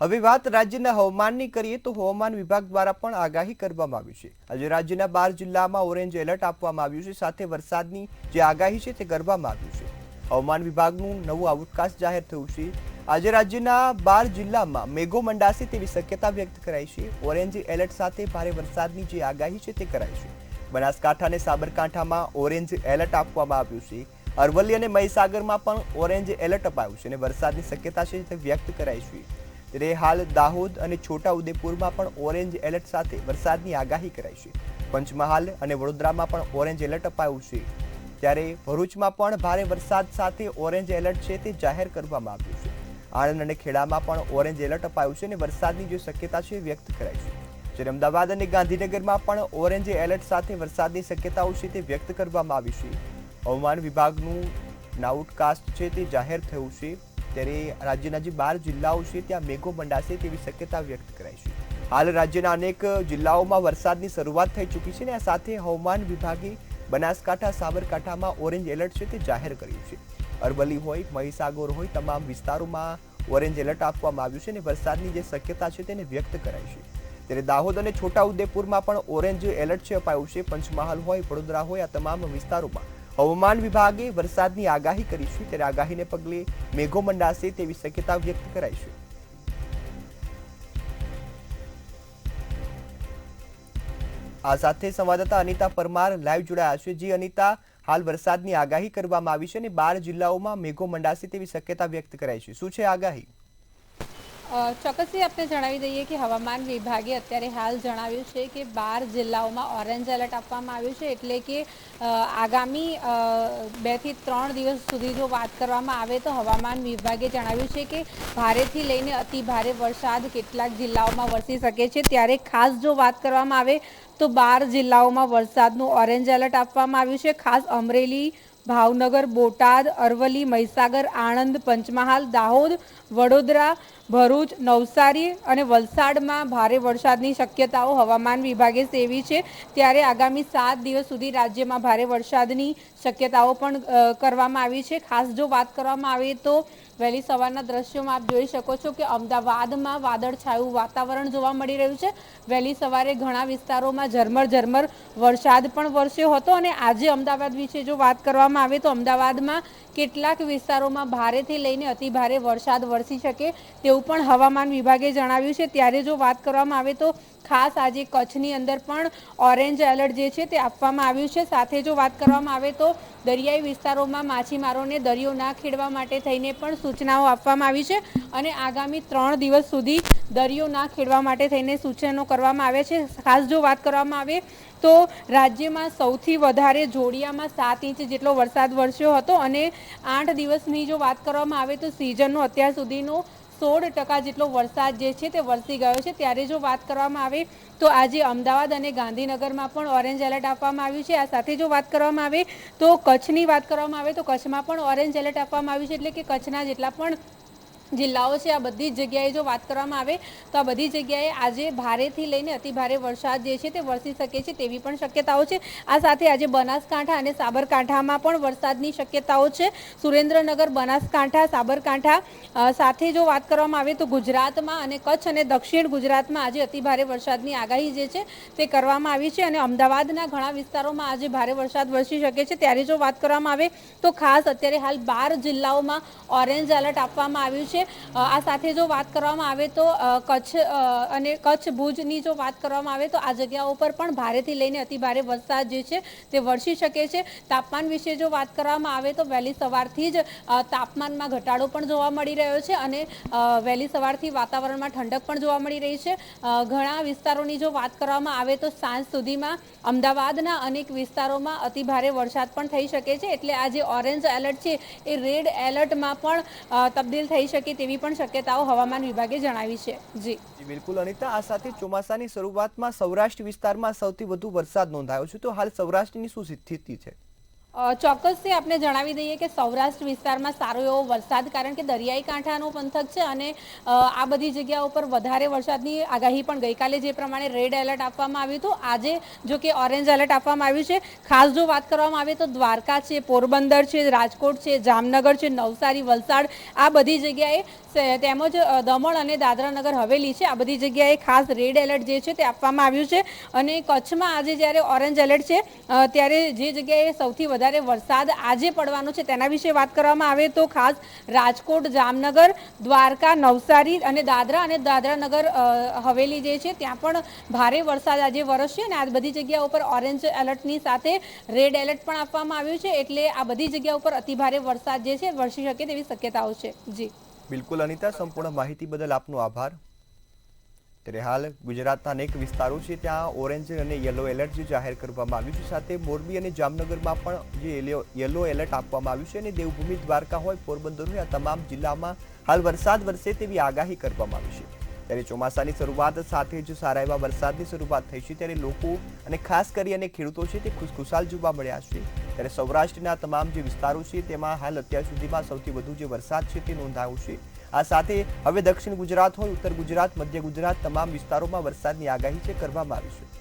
હવે વાત રાજ્યના હવામાનની કરીએ તો હવામાન વિભાગ દ્વારા પણ આગાહી કરવામાં આવી છે। આજે રાજ્યના 12 જિલ્લામાં ઓરેન્જ એલર્ટ આપવામાં આવ્યું છે, સાથે વરસાદની જે આગાહી છે તે કરવામાં આવી છે। હવામાન વિભાગનું નવું આઉટકાસ્ટ જાહેર થયું છે। આજે રાજ્યના 12 જિલ્લામાં મેઘો મંડાશે તેવી શક્યતા વ્યક્ત કરાઈ છે। ઓરેન્જ એલર્ટ સાથે ભારે વરસાદની જે આગાહી છે તે કરાઈ છે। બનાસકાંઠા અને સાબરકાંઠામાં ઓરેન્જ એલર્ટ આપવામાં આવ્યું છે। અરવલ્લી અને મહીસાગરમાં પણ ઓરેન્જ એલર્ટ અપાયું છે અને વરસાદની શક્યતા છે તે વ્યક્ત કરાઈ છે। ત્યારે હાલ દાહોદ અને છોટાઉદેપુરમાં પણ ઓરેન્જ એલર્ટ સાથે વરસાદની આગાહી કરાઈ છે। પંચમહાલ અને વડોદરામાં પણ ઓરેન્જ એલર્ટ અપાયું છે। ત્યારે ભરૂચમાં પણ ભારે વરસાદ સાથે ઓરેન્જ એલર્ટ છે તે જાહેર કરવામાં આવ્યું છે। આણંદ અને ખેડામાં પણ ઓરેન્જ એલર્ટ અપાયું છે અને વરસાદની જે શક્યતા છે વ્યક્ત કરાઈ છે। જ્યારે અમદાવાદ અને ગાંધીનગરમાં પણ ઓરેન્જ એલર્ટ સાથે વરસાદની શક્યતાઓ છે તે વ્યક્ત કરવામાં આવી છે। હવામાન વિભાગનું આઉટકાસ્ટ છે તે જાહેર થયું છે। ત્યારે રાજ્યના જે 12 જિલ્લાઓ છે ત્યાં મેઘો મંડાશે તેવી શક્યતા વ્યક્ત કરાઈ છે। હાલ રાજ્યના અનેક જિલ્લાઓમાં વરસાદની શરૂઆત થઈ ચૂકી છે અને આ સાથે હવામાન વિભાગે બનાસકાંઠા સાબરકાંઠામાં ઓરેન્જ એલર્ટ છે તે જાહેર કર્યું છે। અરવલ્લી હોય, મહીસાગર હોય, તમામ વિસ્તારોમાં ઓરેન્જ એલર્ટ આપવામાં આવ્યું છે અને વરસાદની જે શક્યતા છે તેને વ્યક્ત કરાઈ છે। ત્યારે દાહોદ અને છોટાઉદેપુરમાં પણ ઓરેન્જ એલર્ટ છે અપાયું છે। પંચમહાલ હોય, વડોદરા હોય, આ તમામ વિસ્તારોમાં હવામાન વિભાગે વરસાદની આગાહી કરી છે। ત્યારે આગાહીને પગલે મેઘો મંડાશે તેવી શક્યતા વ્યક્ત કરાઈ છે। આ સાથે સંવાદદાતા અનિતા પરમાર લાઈવ જોડાયા છે। જી અનિતા, હાલ વરસાદની આગાહી કરવામાં આવી છે અને 12 જિલ્લાઓમાં મેઘો મંડાશે તેવી શક્યતા વ્યક્ત કરાઈ છે। શું છે આગાહી? ચોક્કસથી આપણે જણાવી દઈએ કે હવામાન વિભાગે અત્યારે હાલ જણાવ્યું છે કે 12 જિલ્લાઓમાં ઓરેન્જ એલર્ટ આપવામાં આવ્યું છે। એટલે કે આગામી 2 થી 3 દિવસ સુધી જો વાત કરવામાં આવે તો હવામાન વિભાગે જણાવ્યું છે કે ભારેથી લઈને અતિ ભારે વરસાદ કેટલાક જિલ્લાઓમાં વરસી શકે છે। ત્યારે ખાસ જો વાત કરવામાં આવે તો 12 જિલ્લાઓમાં વરસાદનું ઓરેન્જ એલર્ટ આપવામાં આવ્યું છે। ખાસ અમરેલી, ભાવનગર, બોટાદ, અરવલ્લી, મહીસાગર, આણંદ, પંચમહાલ, દાહોદ, વડોદરા, ભરૂચ, નવસારી અને વલસાડમાં ભારે વરસાદની શક્યતાઓ હવામાન વિભાગે સેવી છે। ત્યારે આગામી 7 દિવસ સુધી રાજ્યમાં ભારે વરસાદની શક્યતાઓ પણ કરવામાં આવી છે। ખાસ જો વાત કરવામાં આવે તો વહેલી સવારના દ્રશ્યોમાં આપ જોઈ શકો છો કે અમદાવાદમાં વાદળછાયું વાતાવરણ જોવા મળી રહ્યું છે। વહેલી સવારે ઘણા વિસ્તારોમાં ઝરમર વરસાદ પણ વરસ્યો હતો અને આજે અમદાવાદ વિશે જો વાત કરવામાં આવે તો અમદાવાદમાં કેટલાક વિસ્તારોમાં ભારેથી લઈને અતિ ભારે વરસાદ વરસી શકે તેવું પણ હવામાન વિભાગે જણાવ્યું છે। ત્યારે જો વાત કરવામાં આવે તો ખાસ આજે કચ્છની અંદર પણ ઓરેન્જ એલર્ટ જે છે તે આપવામાં આવ્યું છે। સાથે જો વાત કરવામાં આવે તો દરિયાઈ વિસ્તારોમાં માછીમારોને દરિયો ના ખેડવા માટે થઈને પણ સૂચનાઓ આપવામાં આવી છે અને આગામી 3 દિવસ સુધી દરિયો ના ખેડવા માટે થઈને સૂચનો કરવામાં આવે છે। ખાસ જો વાત કરવામાં આવે તો રાજ્યમાં સૌથી વધારે જોડિયામાં 7 ઇંચ જેટલો વરસાદ વરસ્યો હતો અને 8 દિવસની જો વાત કરવામાં આવે તો સિઝનનો અત્યાર સુધીનો 16% જેટલો વરસાદ જે છે તે વરસી ગયો છે। ત્યારે જો વાત કરવામાં આવે તો આજે અમદાવાદ અને ગાંધીનગરમાં પણ ઓરેન્જ એલર્ટ આપવામાં આવ્યું છે। આ સાથે જો વાત કરવામાં આવે તો કચ્છની વાત કરવામાં આવે તો કચ્છમાં પણ ઓરેન્જ એલર્ટ આપવામાં આવ્યું છે। એટલે કે કચ્છના જેટલા પણ જિલ્લાઓ છે આ બધી જ જગ્યાએ જો વાત કરવામાં આવે તો આ બધી જગ્યાએ આજે ભારેથી લઈને અતિ ભારે વરસાદ જે છે તે વરસી શકે છે તેવી પણ શક્યતાઓ છે। આ સાથે આજે બનાસકાંઠા અને સાબરકાંઠામાં પણ વરસાદની શક્યતાઓ છે। સુરેન્દ્રનગર, બનાસકાંઠા, સાબરકાંઠા સાથે જો વાત કરવામાં આવે તો ગુજરાતમાં અને કચ્છ અને દક્ષિણ ગુજરાતમાં આજે અતિ ભારે વરસાદની આગાહી જે છે તે કરવામાં આવી છે અને અમદાવાદના ઘણા વિસ્તારોમાં આજે ભારે વરસાદ વરસી શકે છે। ત્યારે જો વાત કરવામાં આવે તો ખાસ અત્યારે હાલ 12 જિલ્લાઓમાં ઓરેન્જ એલર્ટ આપવામાં આવ્યું છે। આ સાથે જો વાત કરવામાં આવે તો કચ્છ ભુજની જો વાત કરવામાં આવે તો આ જગ્યાઓ પર પણ ભારેથી લઈને અતિ ભારે વરસાદ જે છે તે વરસી શકે છે। તાપમાન વિશે જો વાત કરવામાં આવે તો વહેલી સવારથી જ તાપમાનમાં ઘટાડો પણ જોવા મળી રહ્યો છે અને વહેલી સવારથી વાતાવરણમાં ઠંડક પણ જોવા મળી રહી છે। ઘણા વિસ્તારોની જો વાત કરવામાં આવે તો સાંજ સુધીમાં અમદાવાદના અનેક વિસ્તારોમાં અતિ ભારે વરસાદ પણ થઈ શકે છે। એટલે આ જે ઓરેન્જ એલર્ટ છે એ રેડ એલર્ટમાં પણ તબદીલ થઈ શકે તેવી પણ શક્યતાઓ હવામાન વિભાગે જણાવી છે। જી બિલકુલ અનિતા, આ સાથે ચોમાસાની શરૂઆતમાં સૌરાષ્ટ્ર વિસ્તારમાં સૌથી વધુ વરસાદ નોંધાયો છે, તો હાલ સૌરાષ્ટ્રની શું સ્થિતિ છે? ચોક્કસથી આપણે જણાવી દઈએ કે સૌરાષ્ટ્ર વિસ્તારમાં સારો એવો વરસાદ, કારણ કે દરિયાઈ કાંઠાનો પંથક છે અને આ બધી જગ્યાઓ પર વધારે વરસાદની આગાહી પણ ગઈકાલે જે પ્રમાણે રેડ એલર્ટ આપવામાં આવ્યું હતું, આજે જો કે ઓરેન્જ એલર્ટ આપવામાં આવ્યું છે. ખાસ જો વાત કરવામાં આવે તો દ્વારકા છે, પોરબંદર છે, રાજકોટ છે, જામનગર છે, નવસારી, વલસાડ, આ બધી જગ્યાએ તેમજ દમણ અને દાદરાનગર હવેલી છે, આ બધી જગ્યાએ ખાસ રેડ એલર્ટ જે છે તે આપવામાં આવ્યું છે. અને કચ્છમાં આજે જ્યારે ઓરેન્જ એલર્ટ છે ત્યારે જે જગ્યાએ સૌથી વધારે વરસાદ આજે પડવાનો છે તેના વિશે વાત કરવામાં આવે તો ખાસ રાજકોટ, જામનગર, દ્વારકા, નવસારી અને દાદરાનગર હવેલી જે છે ત્યાં પણ ભારે વરસાદ આજે વરસશે અને આ બધી જગ્યા ઉપર ઓરેન્જ એલર્ટની સાથે રેડ એલર્ટ પણ આપવામાં આવ્યું છે. એટલે આ બધી જગ્યા ઉપર અતિભારે વરસાદ જે છે વરસી શકે તેવી શક્યતાઓ છે. જી બિલકુલ અનિતા, સંપૂર્ણ માહિતી બદલ આપનો આભાર. ત્યારે હાલ ગુજરાતના અનેક વિસ્તારો છે ત્યાં ઓરેન્જ અને યલો એલર્ટ જે જાહેર કરવામાં આવ્યું છે, સાથે મોરબી અને જામનગરમાં પણ જે યલો એલર્ટ આપવામાં આવ્યું છે અને દેવભૂમિ દ્વારકા હોય, પોરબંદર હોય, આ તમામ જિલ્લામાં હાલ વરસાદ વરસે તેવી આગાહી કરવામાં આવી છે. ત્યારે ચોમાસાની શરૂઆત સાથે જ સારા એવા વરસાદની શરૂઆત થઈ છે, ત્યારે લોકો અને ખાસ કરી અને ખેડૂતો છે તે ખુશખુશાલ જોવા મળ્યા છે. ત્યારે સૌરાષ્ટ્રના તમામ જે વિસ્તારો છે તેમાં હાલ અત્યાર સુધીમાં સૌથી વધુ જે વરસાદ છે તે નોંધાયો છે. આ સાથે હવે દક્ષિણ ગુજરાત હોય, ઉત્તર ગુજરાત, મધ્ય ગુજરાત, તમામ વિસ્તારોમાં વરસાદની આગાહી છે કરવામાં આવી છે.